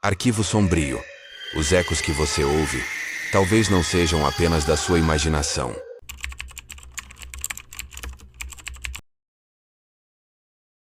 Arquivo Sombrio. Os ecos que você ouve talvez não sejam apenas da sua imaginação.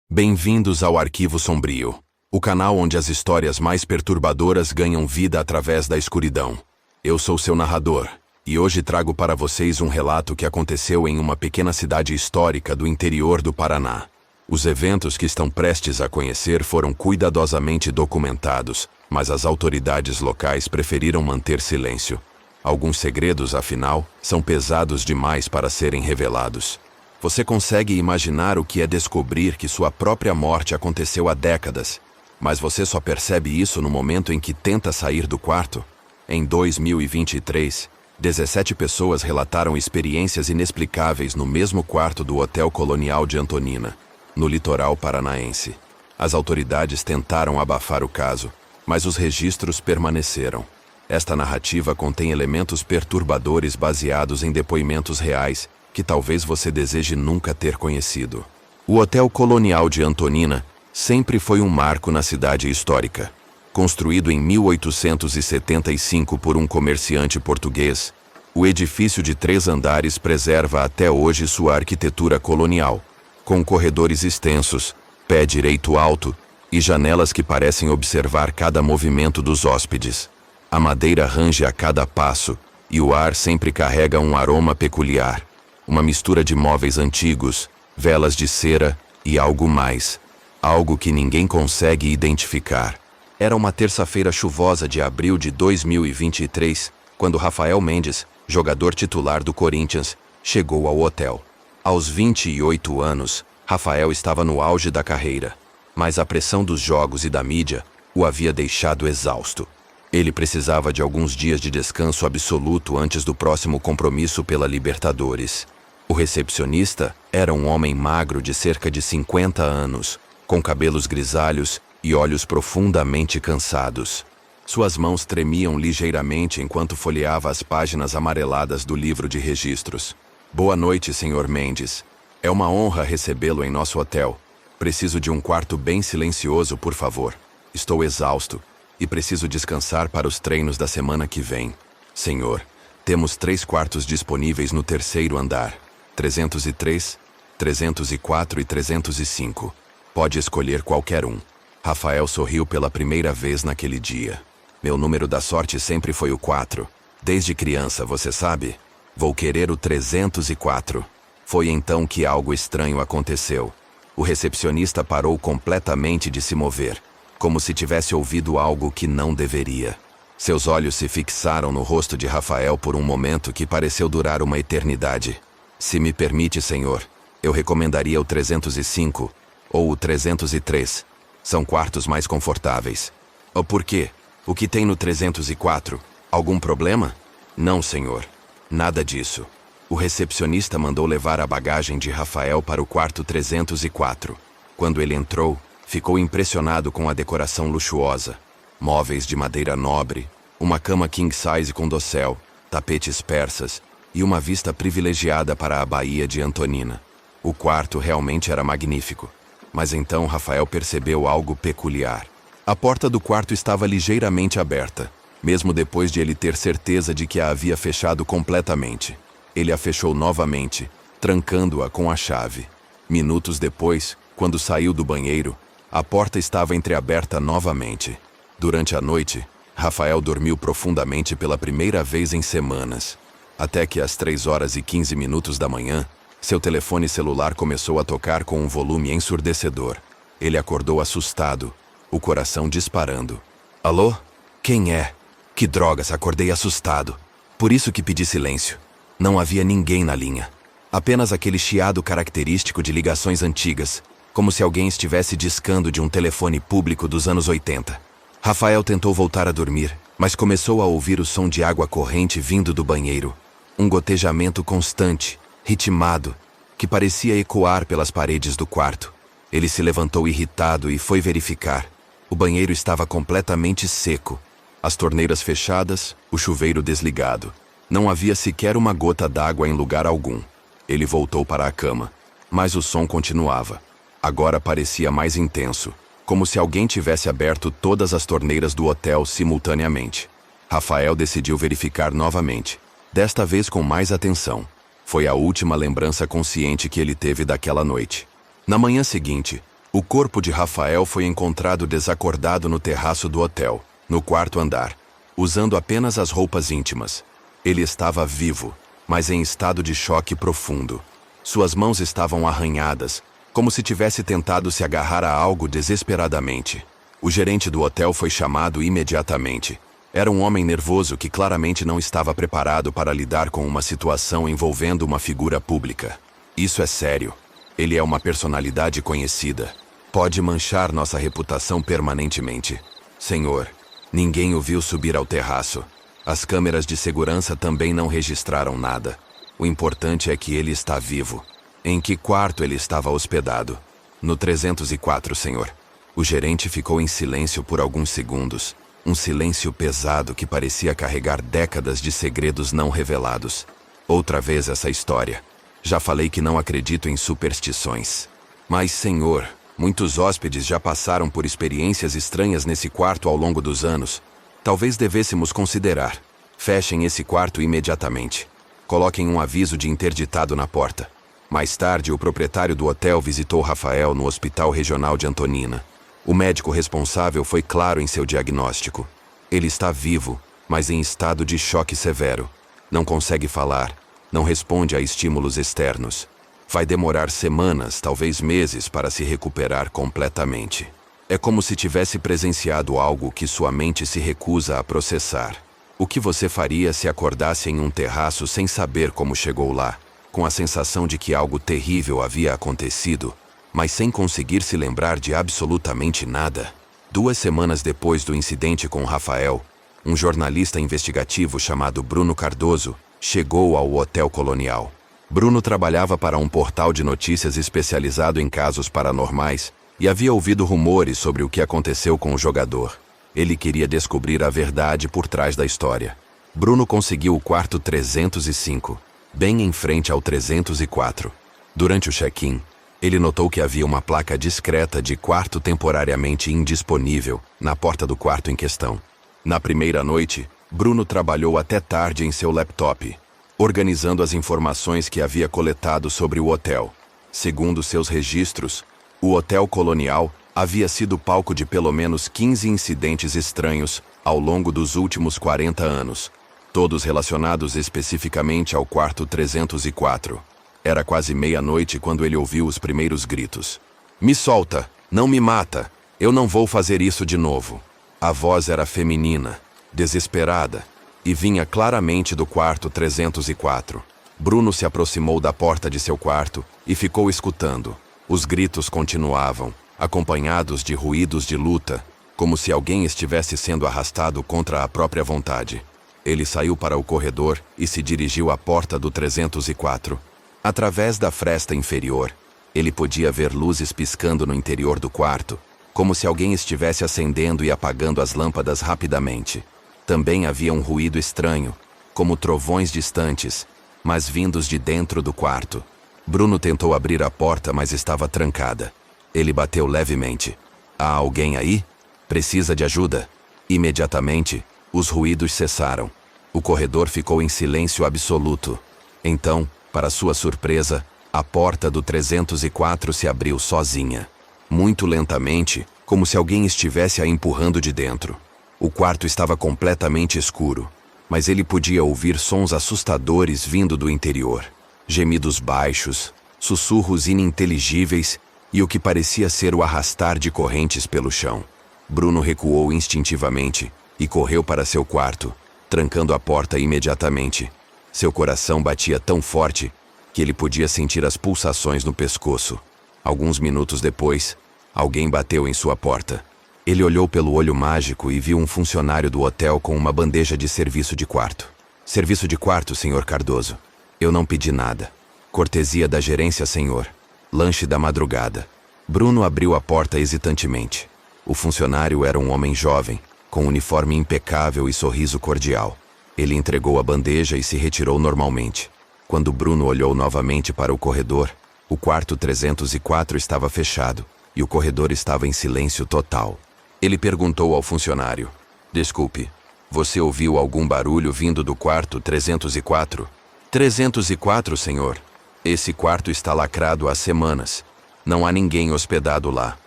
Bem-vindos ao Arquivo Sombrio, o canal onde as histórias mais perturbadoras ganham vida através da escuridão. Eu sou seu narrador, e hoje trago para vocês um relato que aconteceu em uma pequena cidade histórica do interior do Paraná. Os eventos que estão prestes a conhecer foram cuidadosamente documentados, mas as autoridades locais preferiram manter silêncio. Alguns segredos, afinal, são pesados demais para serem revelados. Você consegue imaginar o que é descobrir que sua própria morte aconteceu há décadas, mas você só percebe isso no momento em que tenta sair do quarto? Em 2023, 17 pessoas relataram experiências inexplicáveis no mesmo quarto do Hotel Colonial de Antonina, no litoral paranaense. As autoridades tentaram abafar o caso, mas os registros permaneceram. Esta narrativa contém elementos perturbadores baseados em depoimentos reais que talvez você deseje nunca ter conhecido. O Hotel Colonial de Antonina sempre foi um marco na cidade histórica. Construído em 1875 por um comerciante português, o edifício de 3 andares preserva até hoje sua arquitetura colonial, com corredores extensos, pé direito alto e janelas que parecem observar cada movimento dos hóspedes. A madeira range a cada passo e o ar sempre carrega um aroma peculiar, uma mistura de móveis antigos, velas de cera e algo mais, algo que ninguém consegue identificar. Era uma terça-feira chuvosa de abril de 2023, quando Rafael Mendes, jogador titular do Corinthians, chegou ao hotel. Aos 28 anos, Rafael estava no auge da carreira, mas a pressão dos jogos e da mídia o havia deixado exausto. Ele precisava de alguns dias de descanso absoluto antes do próximo compromisso pela Libertadores. O recepcionista era um homem magro de cerca de 50 anos, com cabelos grisalhos e olhos profundamente cansados. Suas mãos tremiam ligeiramente enquanto folheava as páginas amareladas do livro de registros. Boa noite, Sr. Mendes. É uma honra recebê-lo em nosso hotel. Preciso de um quarto bem silencioso, por favor. Estou exausto e preciso descansar para os treinos da semana que vem. Senhor, temos 3 quartos disponíveis no 3º andar. 303, 304 e 305. Pode escolher qualquer um. Rafael sorriu pela primeira vez naquele dia. Meu número da sorte sempre foi o 4. Desde criança, você sabe? Vou querer o 304. Foi então que algo estranho aconteceu. O recepcionista parou completamente de se mover, como se tivesse ouvido algo que não deveria. Seus olhos se fixaram no rosto de Rafael por um momento que pareceu durar uma eternidade. Se me permite, senhor, eu recomendaria o 305 ou o 303. São quartos mais confortáveis. O porquê? O que tem no 304? Algum problema? Não, senhor. Nada disso. O recepcionista mandou levar a bagagem de Rafael para o quarto 304. Quando ele entrou, ficou impressionado com a decoração luxuosa. Móveis de madeira nobre, uma cama king size com dossel, tapetes persas e uma vista privilegiada para a Baía de Antonina. O quarto realmente era magnífico. Mas então Rafael percebeu algo peculiar. A porta do quarto estava ligeiramente aberta, mesmo depois de ele ter certeza de que a havia fechado completamente. Ele a fechou novamente, trancando-a com a chave. Minutos depois, quando saiu do banheiro, a porta estava entreaberta novamente. Durante a noite, Rafael dormiu profundamente pela primeira vez em semanas. Até que às 3h15 da manhã, seu telefone celular começou a tocar com um volume ensurdecedor. Ele acordou assustado, o coração disparando. Alô? Quem é? Que drogas, acordei assustado. Por isso que pedi silêncio. Não havia ninguém na linha. Apenas aquele chiado característico de ligações antigas, como se alguém estivesse discando de um telefone público dos anos 80. Rafael tentou voltar a dormir, mas começou a ouvir o som de água corrente vindo do banheiro. Um gotejamento constante, ritmado, que parecia ecoar pelas paredes do quarto. Ele se levantou irritado e foi verificar. O banheiro estava completamente seco. As torneiras fechadas, o chuveiro desligado. Não havia sequer uma gota d'água em lugar algum. Ele voltou para a cama, mas o som continuava. Agora parecia mais intenso. como se alguém tivesse aberto todas as torneiras do hotel simultaneamente. Rafael decidiu verificar novamente, desta vez com mais atenção. Foi a última lembrança consciente que ele teve daquela noite. Na manhã seguinte, o corpo de Rafael foi encontrado desacordado no terraço do hotel, no quarto andar, usando apenas as roupas íntimas. Ele estava vivo, mas em estado de choque profundo. Suas mãos estavam arranhadas, como se tivesse tentado se agarrar a algo desesperadamente. O gerente do hotel foi chamado imediatamente. Era um homem nervoso que claramente não estava preparado para lidar com uma situação envolvendo uma figura pública. Isso é sério. Ele é uma personalidade conhecida. Pode manchar nossa reputação permanentemente. Senhor, ninguém o viu subir ao terraço. As câmeras de segurança também não registraram nada. O importante é que ele está vivo. Em que quarto ele estava hospedado? No 304, senhor. O gerente ficou em silêncio por alguns segundos. Um silêncio pesado que parecia carregar décadas de segredos não revelados. Outra vez essa história. Já falei que não acredito em superstições. Mas, senhor, muitos hóspedes já passaram por experiências estranhas nesse quarto ao longo dos anos. Talvez devêssemos considerar. Fechem esse quarto imediatamente. Coloquem um aviso de interditado na porta. Mais tarde, o proprietário do hotel visitou Rafael no Hospital Regional de Antonina. O médico responsável foi claro em seu diagnóstico. Ele está vivo, mas em estado de choque severo. Não consegue falar, não responde a estímulos externos. Vai demorar semanas, talvez meses, para se recuperar completamente. É como se tivesse presenciado algo que sua mente se recusa a processar. O que você faria se acordasse em um terraço sem saber como chegou lá, com a sensação de que algo terrível havia acontecido, mas sem conseguir se lembrar de absolutamente nada? 2 semanas depois do incidente com Rafael, um jornalista investigativo chamado Bruno Cardoso chegou ao Hotel Colonial. Bruno trabalhava para um portal de notícias especializado em casos paranormais e havia ouvido rumores sobre o que aconteceu com o jogador. Ele queria descobrir a verdade por trás da história. Bruno conseguiu o quarto 305, bem em frente ao 304. Durante o check-in, ele notou que havia uma placa discreta de quarto temporariamente indisponível na porta do quarto em questão. Na primeira noite, Bruno trabalhou até tarde em seu laptop, organizando as informações que havia coletado sobre o hotel. Segundo seus registros, o Hotel Colonial havia sido palco de pelo menos 15 incidentes estranhos ao longo dos últimos 40 anos, todos relacionados especificamente ao quarto 304. Era quase meia-noite quando ele ouviu os primeiros gritos. "Me solta! Não me mata! Eu não vou fazer isso de novo!" A voz era feminina, desesperada, e vinha claramente do quarto 304. Bruno se aproximou da porta de seu quarto e ficou escutando. Os gritos continuavam, acompanhados de ruídos de luta, como se alguém estivesse sendo arrastado contra a própria vontade. Ele saiu para o corredor e se dirigiu à porta do 304. Através da fresta inferior, ele podia ver luzes piscando no interior do quarto, como se alguém estivesse acendendo e apagando as lâmpadas rapidamente. Também havia um ruído estranho, como trovões distantes, mas vindos de dentro do quarto. Bruno tentou abrir a porta, mas estava trancada. Ele bateu levemente. "Há alguém aí? Precisa de ajuda?" Imediatamente, os ruídos cessaram. O corredor ficou em silêncio absoluto. Então, para sua surpresa, a porta do 304 se abriu sozinha. Muito lentamente, como se alguém estivesse a empurrando de dentro. O quarto estava completamente escuro, mas ele podia ouvir sons assustadores vindo do interior. Gemidos baixos, sussurros ininteligíveis e o que parecia ser o arrastar de correntes pelo chão. Bruno recuou instintivamente e correu para seu quarto, trancando a porta imediatamente. Seu coração batia tão forte que ele podia sentir as pulsações no pescoço. Alguns minutos depois, alguém bateu em sua porta. Ele olhou pelo olho mágico e viu um funcionário do hotel com uma bandeja de serviço de quarto. "Serviço de quarto, senhor Cardoso. Eu não pedi nada. Cortesia da gerência, senhor. Lanche da madrugada." Bruno abriu a porta hesitantemente. O funcionário era um homem jovem, com uniforme impecável e sorriso cordial. Ele entregou a bandeja e se retirou normalmente. Quando Bruno olhou novamente para o corredor, o quarto 304 estava fechado e o corredor estava em silêncio total. Ele perguntou ao funcionário: "Desculpe, você ouviu algum barulho vindo do quarto 304? 304, senhor. Esse quarto está lacrado há semanas. Não há ninguém hospedado lá."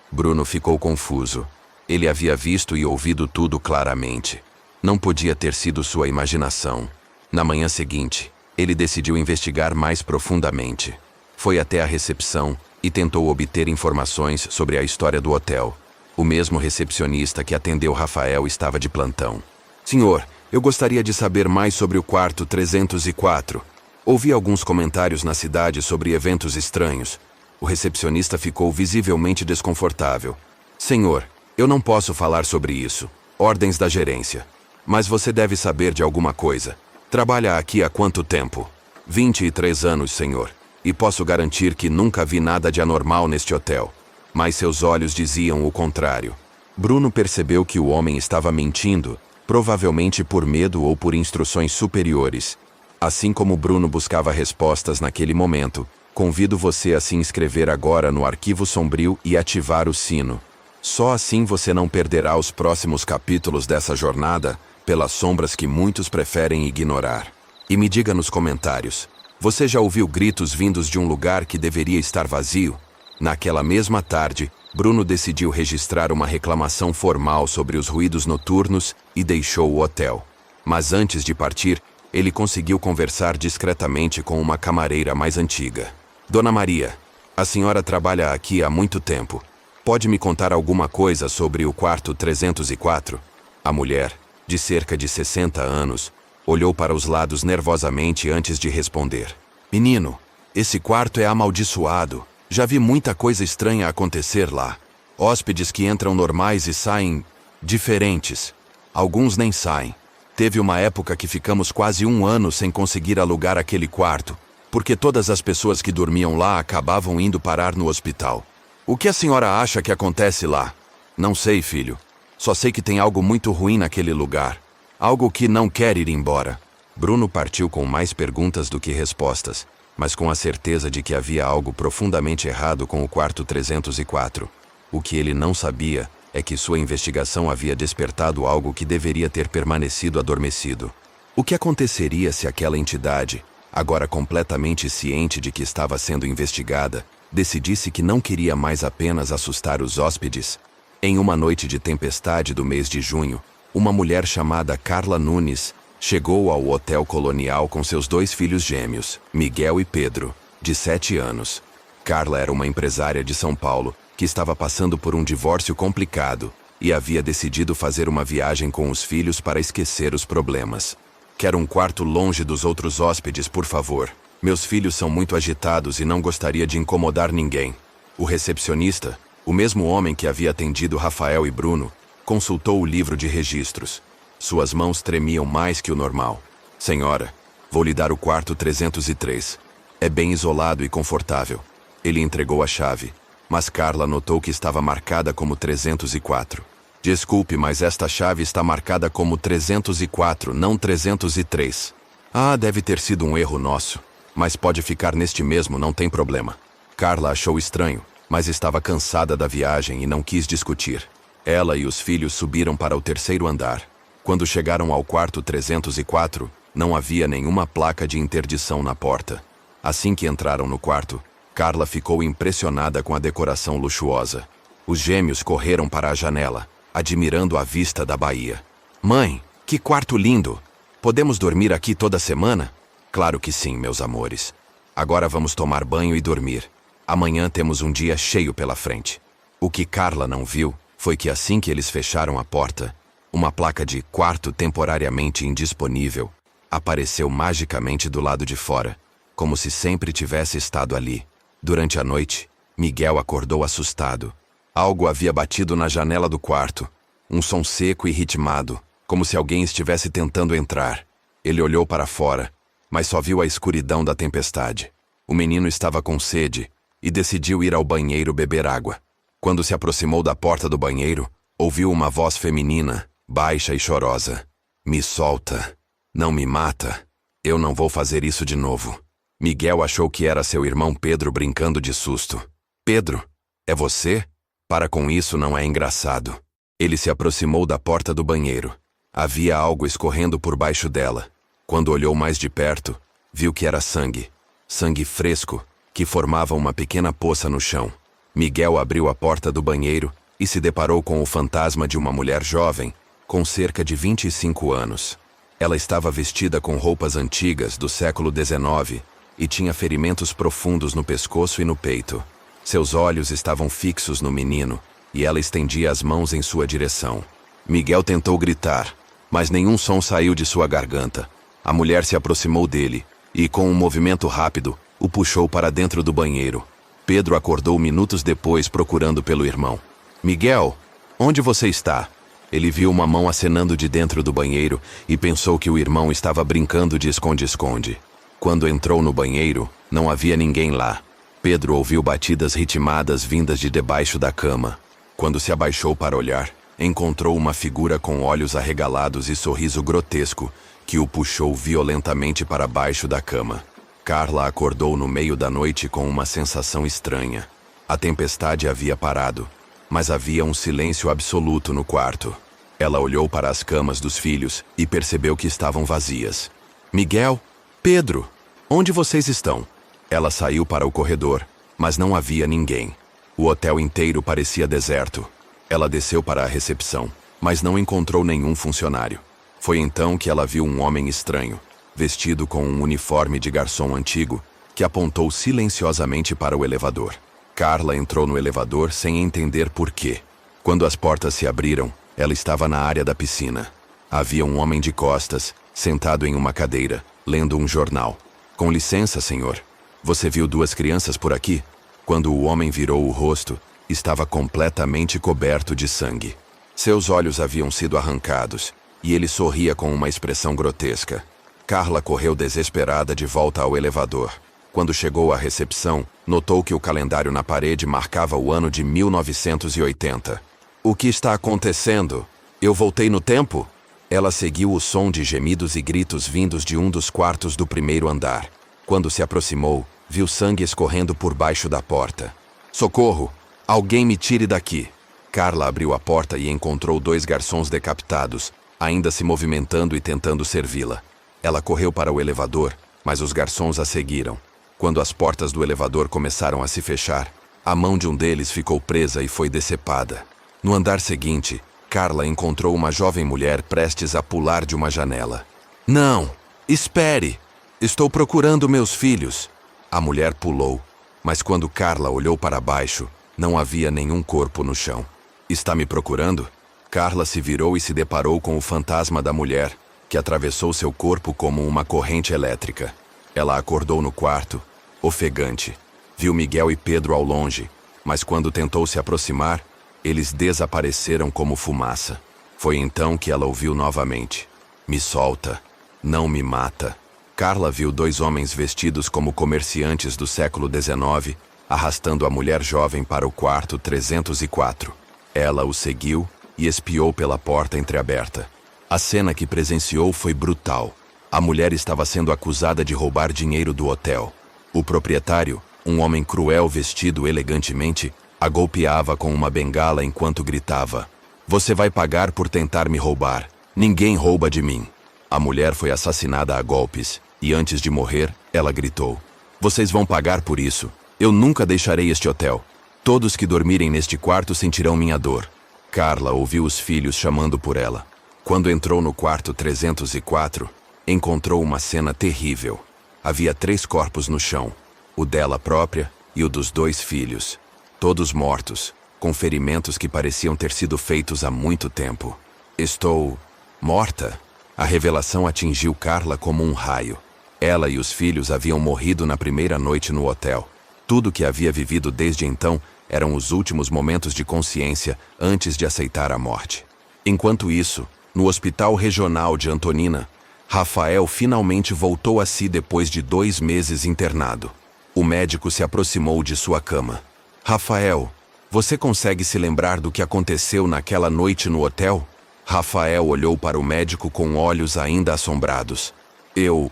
Bruno ficou confuso. Ele havia visto e ouvido tudo claramente. Não podia ter sido sua imaginação. Na manhã seguinte, ele decidiu investigar mais profundamente. Foi até a recepção e tentou obter informações sobre a história do hotel. O mesmo recepcionista que atendeu Rafael estava de plantão. "Senhor, eu gostaria de saber mais sobre o quarto 304. Ouvi alguns comentários na cidade sobre eventos estranhos." O recepcionista ficou visivelmente desconfortável. "Senhor, eu não posso falar sobre isso. Ordens da gerência. Mas você deve saber de alguma coisa. Trabalha aqui há quanto tempo?" 23 anos, senhor. E posso garantir que nunca vi nada de anormal neste hotel." Mas seus olhos diziam o contrário. Bruno percebeu que o homem estava mentindo, provavelmente por medo ou por instruções superiores. Assim como Bruno buscava respostas naquele momento, convido você a se inscrever agora no Arquivo Sombrio e ativar o sino. Só assim você não perderá os próximos capítulos dessa jornada pelas sombras que muitos preferem ignorar. E me diga nos comentários: você já ouviu gritos vindos de um lugar que deveria estar vazio? Naquela mesma tarde, Bruno decidiu registrar uma reclamação formal sobre os ruídos noturnos e deixou o hotel. Mas antes de partir, ele conseguiu conversar discretamente com uma camareira mais antiga. "Dona Maria, a senhora trabalha aqui há muito tempo. Pode me contar alguma coisa sobre o quarto 304? A mulher, de cerca de 60 anos, olhou para os lados nervosamente antes de responder. "Menino, esse quarto é amaldiçoado. Já vi muita coisa estranha acontecer lá. Hóspedes que entram normais e saem diferentes. Alguns nem saem. Teve uma época que ficamos quase 1 ano sem conseguir alugar aquele quarto, porque todas as pessoas que dormiam lá acabavam indo parar no hospital. O que a senhora acha que acontece lá?" "Não sei, filho. Só sei que tem algo muito ruim naquele lugar. Algo que não quer ir embora." Bruno partiu com mais perguntas do que respostas, mas com a certeza de que havia algo profundamente errado com o quarto 304. O que ele não sabia é que sua investigação havia despertado algo que deveria ter permanecido adormecido. O que aconteceria se aquela entidade, agora completamente ciente de que estava sendo investigada, decidisse que não queria mais apenas assustar os hóspedes? Em uma noite de tempestade do mês de junho, uma mulher chamada Carla Nunes chegou ao Hotel Colonial com seus 2 filhos gêmeos, Miguel e Pedro, de 7 anos. Carla era uma empresária de São Paulo que estava passando por um divórcio complicado e havia decidido fazer uma viagem com os filhos para esquecer os problemas. "Quero um quarto longe dos outros hóspedes, por favor. Meus filhos são muito agitados e não gostaria de incomodar ninguém." O recepcionista, o mesmo homem que havia atendido Rafael e Bruno, consultou o livro de registros. Suas mãos tremiam mais que o normal. "Senhora, vou lhe dar o quarto 303. É bem isolado e confortável." Ele entregou a chave, mas Carla notou que estava marcada como 304. "Desculpe, mas esta chave está marcada como 304, não 303. "Ah, deve ter sido um erro nosso. Mas pode ficar neste mesmo, não tem problema." Carla achou estranho, mas estava cansada da viagem e não quis discutir. Ela e os filhos subiram para o 3º andar. Quando chegaram ao quarto 304, não havia nenhuma placa de interdição na porta. Assim que entraram no quarto, Carla ficou impressionada com a decoração luxuosa. Os gêmeos correram para a janela, admirando a vista da baía. "Mãe, que quarto lindo! Podemos dormir aqui toda semana?" "Claro que sim, meus amores. Agora vamos tomar banho e dormir. Amanhã temos um dia cheio pela frente." O que Carla não viu foi que assim que eles fecharam a porta, uma placa de "quarto temporariamente indisponível" apareceu magicamente do lado de fora, como se sempre tivesse estado ali. Durante a noite, Miguel acordou assustado. Algo havia batido na janela do quarto. Um som seco e ritmado, como se alguém estivesse tentando entrar. Ele olhou para fora, mas só viu a escuridão da tempestade. O menino estava com sede e decidiu ir ao banheiro beber água. Quando se aproximou da porta do banheiro, ouviu uma voz feminina, baixa e chorosa. "Me solta. Não me mata. Eu não vou fazer isso de novo." Miguel achou que era seu irmão Pedro brincando de susto. "Pedro, é você?" Para com isso, não é engraçado. Ele se aproximou da porta do banheiro. Havia algo escorrendo por baixo dela. Quando olhou mais de perto, viu que era sangue. Sangue fresco, que formava uma pequena poça no chão. Miguel abriu a porta do banheiro e se deparou com o fantasma de uma mulher jovem, com cerca de 25 anos. Ela estava vestida com roupas antigas do século XIX e tinha ferimentos profundos no pescoço e no peito. Seus olhos estavam fixos no menino e ela estendia as mãos em sua direção. Miguel tentou gritar, mas nenhum som saiu de sua garganta. A mulher se aproximou dele e, com um movimento rápido, o puxou para dentro do banheiro. Pedro acordou minutos depois procurando pelo irmão. Miguel, onde você está? Ele viu uma mão acenando de dentro do banheiro e pensou que o irmão estava brincando de esconde-esconde. Quando entrou no banheiro, não havia ninguém lá. Pedro ouviu batidas ritmadas vindas de debaixo da cama. Quando se abaixou para olhar, encontrou uma figura com olhos arregalados e sorriso grotesco que o puxou violentamente para baixo da cama. Carla acordou no meio da noite com uma sensação estranha. A tempestade havia parado, mas havia um silêncio absoluto no quarto. Ela olhou para as camas dos filhos e percebeu que estavam vazias. Miguel, Pedro, onde vocês estão? Ela saiu para o corredor, mas não havia ninguém. O hotel inteiro parecia deserto. Ela desceu para a recepção, mas não encontrou nenhum funcionário. Foi então que ela viu um homem estranho, vestido com um uniforme de garçom antigo, que apontou silenciosamente para o elevador. Carla entrou no elevador sem entender por quê. Quando as portas se abriram, ela estava na área da piscina. Havia um homem de costas, sentado em uma cadeira, lendo um jornal. Com licença, senhor. Você viu duas crianças por aqui? Quando o homem virou o rosto, estava completamente coberto de sangue. Seus olhos haviam sido arrancados, e ele sorria com uma expressão grotesca. Carla correu desesperada de volta ao elevador. Quando chegou à recepção, notou que o calendário na parede marcava o ano de 1980. O que está acontecendo? Eu voltei no tempo? Ela seguiu o som de gemidos e gritos vindos de um dos quartos do primeiro andar. Quando se aproximou, viu sangue escorrendo por baixo da porta. Socorro! Alguém me tire daqui! Carla abriu a porta e encontrou dois garçons decapitados, ainda se movimentando e tentando servi-la. Ela correu para o elevador, mas os garçons a seguiram. Quando as portas do elevador começaram a se fechar, a mão de um deles ficou presa e foi decepada. No andar seguinte, Carla encontrou uma jovem mulher prestes a pular de uma janela. Não! Espere! Estou procurando meus filhos! A mulher pulou, mas quando Carla olhou para baixo, não havia nenhum corpo no chão. Está me procurando? Carla se virou e se deparou com o fantasma da mulher, que atravessou seu corpo como uma corrente elétrica. Ela acordou no quarto, ofegante. Viu Miguel e Pedro ao longe, mas quando tentou se aproximar, eles desapareceram como fumaça. Foi então que ela ouviu novamente. Me solta, não me mata. Carla viu dois homens vestidos como comerciantes do século XIX, arrastando a mulher jovem para o quarto 304. Ela o seguiu e espiou pela porta entreaberta. A cena que presenciou foi brutal. A mulher estava sendo acusada de roubar dinheiro do hotel. O proprietário, um homem cruel vestido elegantemente, a golpeava com uma bengala enquanto gritava: Você vai pagar por tentar me roubar. Ninguém rouba de mim. A mulher foi assassinada a golpes e antes de morrer, ela gritou: Vocês vão pagar por isso. Eu nunca deixarei este hotel. Todos que dormirem neste quarto sentirão minha dor. Carla ouviu os filhos chamando por ela. Quando entrou no quarto 304, encontrou uma cena terrível. Havia 3 corpos no chão, o dela própria e o dos 2 filhos. Todos mortos, com ferimentos que pareciam ter sido feitos há muito tempo. Estou morta? A revelação atingiu Carla como um raio. Ela e os filhos haviam morrido na primeira noite no hotel. Tudo que havia vivido desde então eram os últimos momentos de consciência antes de aceitar a morte. Enquanto isso, no Hospital Regional de Antonina, Rafael finalmente voltou a si depois de 2 meses internado. O médico se aproximou de sua cama. Rafael, você consegue se lembrar do que aconteceu naquela noite no hotel? Rafael olhou para o médico com olhos ainda assombrados. Eu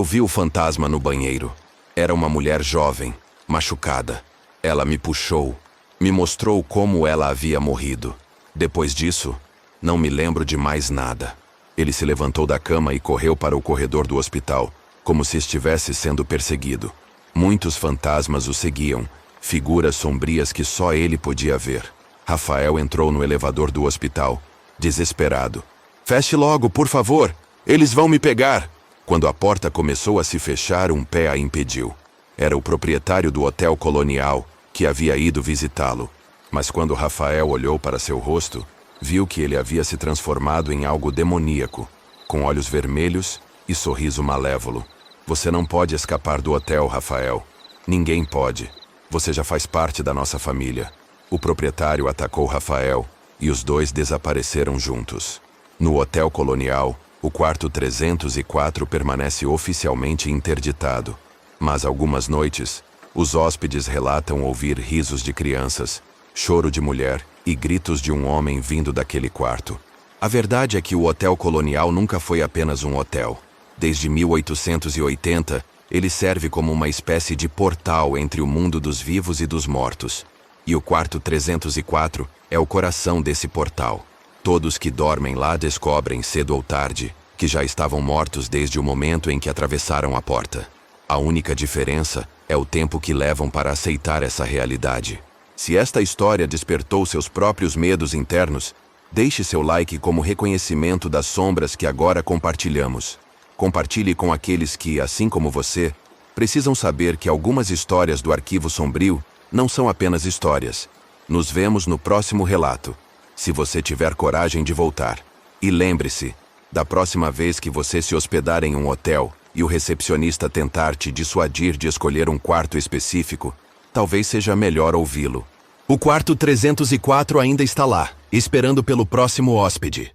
vi o fantasma no banheiro. Era uma mulher jovem, machucada. Ela me puxou. Me mostrou como ela havia morrido. Depois disso, não me lembro de mais nada. Ele se levantou da cama e correu para o corredor do hospital, como se estivesse sendo perseguido. Muitos fantasmas o seguiam, figuras sombrias que só ele podia ver. Rafael entrou no elevador do hospital, desesperado. Feche logo, por favor! Eles vão me pegar! Quando a porta começou a se fechar, um pé a impediu. Era o proprietário do Hotel Colonial, que havia ido visitá-lo. Mas quando Rafael olhou para seu rosto, viu que ele havia se transformado em algo demoníaco, com olhos vermelhos e sorriso malévolo. Você não pode escapar do hotel, Rafael. Ninguém pode. Você já faz parte da nossa família. O proprietário atacou Rafael e os dois desapareceram juntos. No Hotel Colonial, o quarto 304 permanece oficialmente interditado. Mas algumas noites, os hóspedes relatam ouvir risos de crianças, choro de mulher e gritos de um homem vindo daquele quarto. A verdade é que o Hotel Colonial nunca foi apenas um hotel. Desde 1880, ele serve como uma espécie de portal entre o mundo dos vivos e dos mortos. E o quarto 304 é o coração desse portal. Todos que dormem lá descobrem, cedo ou tarde, que já estavam mortos desde o momento em que atravessaram a porta. A única diferença é o tempo que levam para aceitar essa realidade. Se esta história despertou seus próprios medos internos, deixe seu like como reconhecimento das sombras que agora compartilhamos. Compartilhe com aqueles que, assim como você, precisam saber que algumas histórias do Arquivo Sombrio não são apenas histórias. Nos vemos no próximo relato, se você tiver coragem de voltar. E lembre-se, da próxima vez que você se hospedar em um hotel e o recepcionista tentar te dissuadir de escolher um quarto específico, talvez seja melhor ouvi-lo. O quarto 304 ainda está lá, esperando pelo próximo hóspede.